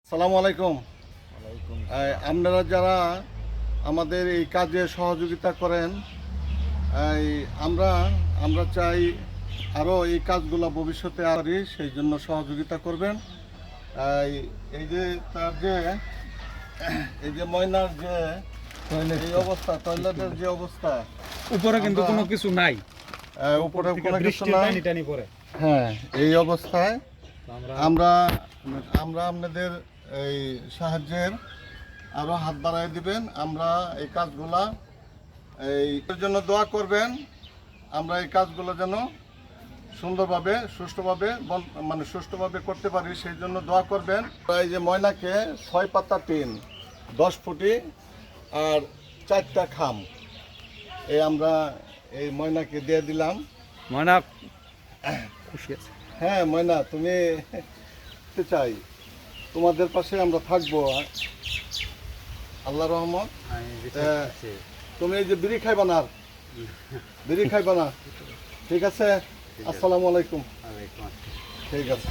আসসালামু আলাইকুম। আপনারা যারা আমাদের এই কাজে সহযোগিতা করেন, আমরা আমরা চাই আরও এই কাজগুলো ভবিষ্যতে আরই সেই জন্য সহযোগিতা করবেন। এই যে তার যে এই যে ময়নার যে এই অবস্থা, টয়লেটের যে অবস্থা, উপরে কিন্তু কোনো কিছু নাই, উপরে কোনো কিছু বৃষ্টির নাই। পানি টানি পড়ে। হ্যাঁ, এই অবস্থায় আমরা আমরা আপনাদের এই সাহায্যের আরও হাত বাড়ায় দিবেন। আমরা এই কাজগুলা এর জন্য দোয়া করবেন। আমরা এই কাজগুলো যেন সুন্দরভাবে সুষ্ঠুভাবে করতে পারি, সেই জন্য দোয়া করবেন। এই যে ময়নাকে 6 পাতা টিন, 10 ফুটি আর 4টা খাম আমরা এই ময়নাকে দিয়ে দিলাম। ময়না খুশি আছে। হ্যাঁ ময়না, তুমি চাই তোমাদের পাশে আমরা থাকবো, আল্লাহ রহমত। তুমি এই যে বিড়ি খাইবা না, বিড়ি খাইবা না, ঠিক আছে? আসসালামু আলাইকুম। ঠিক আছে।